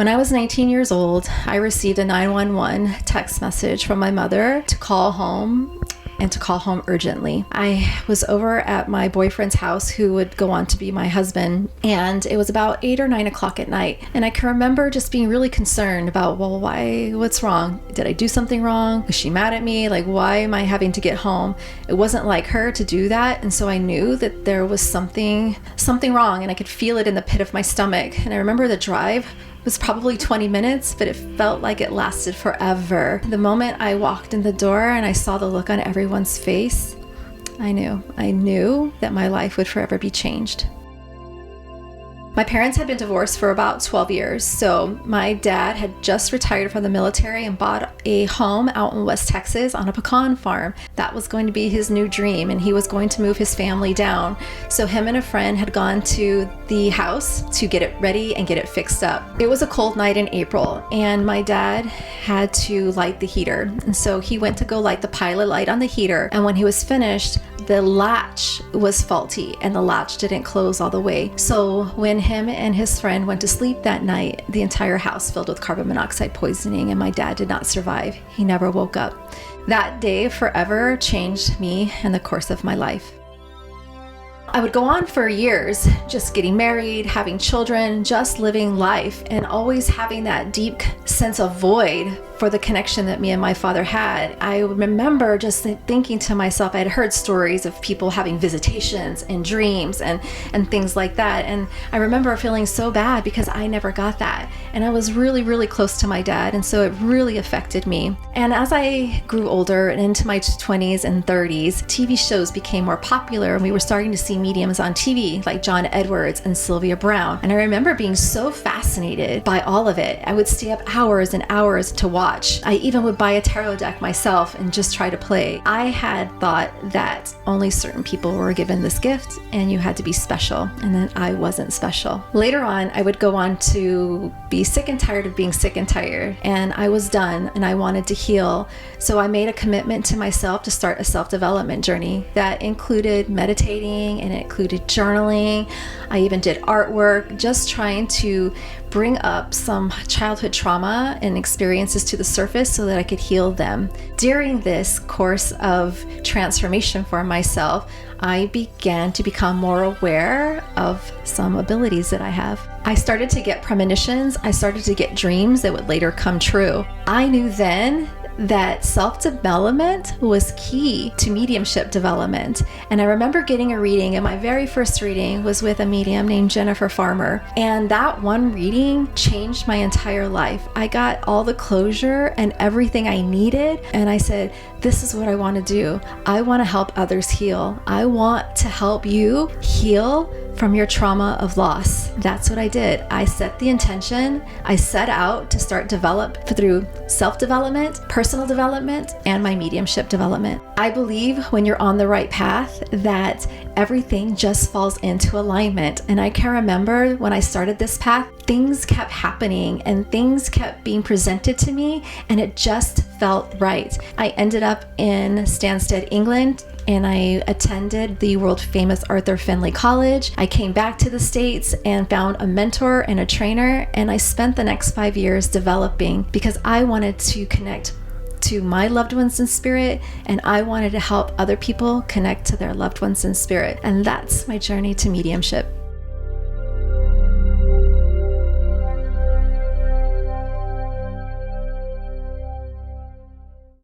When I was 19 years old, I received a 911 text message from my mother to call home and to call home urgently. I was over at my boyfriend's house, who would go on to be my husband, and it was about 8 or 9 o'clock at night. And I can remember just being really concerned about, well, what's wrong? Did I do something wrong? Was she mad at me? Like, why am I having to get home? It wasn't like her to do that. And so I knew that there was something wrong, and I could feel it in the pit of my stomach. And I remember the drive was probably 20 minutes, but it felt like it lasted forever. The moment I walked in the door and I saw the look on everyone's face, I knew that my life would forever be changed. My parents had been divorced for about 12 years, so my dad had just retired from the military and bought a home out in West Texas on a pecan farm. That was going to be his new dream, and he was going to move his family down. So him and a friend had gone to the house to get it ready and get it fixed up. It was a cold night in April, and my dad had to light the heater. And so he went to go light the pilot light on the heater, and when he was finished, the latch was faulty and the latch didn't close all the way. So when him and his friend went to sleep that night, the entire house filled with carbon monoxide poisoning, and my dad did not survive. He never woke up. That day forever changed me and the course of my life. I would go on for years, just getting married, having children, just living life, and always having that deep sense of void for the connection that me and my father had. I remember just thinking to myself, I had heard stories of people having visitations and dreams and things like that. And I remember feeling so bad because I never got that. And I was really, really close to my dad. And so it really affected me. And as I grew older and into my 20s and 30s, TV shows became more popular, and we were starting to see mediums on TV like John Edwards and Sylvia Browne. And I remember being so fascinated by all of it. I would stay up hours and hours to watch. I even would buy a tarot deck myself and just try to play. I had thought that only certain people were given this gift and you had to be special, and that I wasn't special. Later on, I would go on to be sick and tired of being sick and tired, and I was done and I wanted to heal. So I made a commitment to myself to start a self-development journey that included meditating and it included journaling. I even did artwork, just trying to bring up some childhood trauma and experiences to the surface so that I could heal them. During this course of transformation for myself, I began to become more aware of some abilities that I have. I started to get premonitions. I started to get dreams that would later come true. I knew then that self-development was key to mediumship development. And I remember getting a reading, and my very first reading was with a medium named Jennifer Farmer. And that one reading changed my entire life. I got all the closure and everything I needed. And I said, this is what I want to do. I want to help others heal. I want to help you heal from your trauma of loss. That's what I did. I set the intention. I set out to start develop through self-development, personal development, and my mediumship development. I believe when you're on the right path that everything just falls into alignment. And I can remember when I started this path, things kept happening and things kept being presented to me, and it just felt right. I ended up in Stansted, England, and I attended the world famous Arthur Findlay College. I came back to the States and found a mentor and a trainer, and I spent the next 5 years developing because I wanted to connect to my loved ones in spirit, and I wanted to help other people connect to their loved ones in spirit. And that's my journey to mediumship.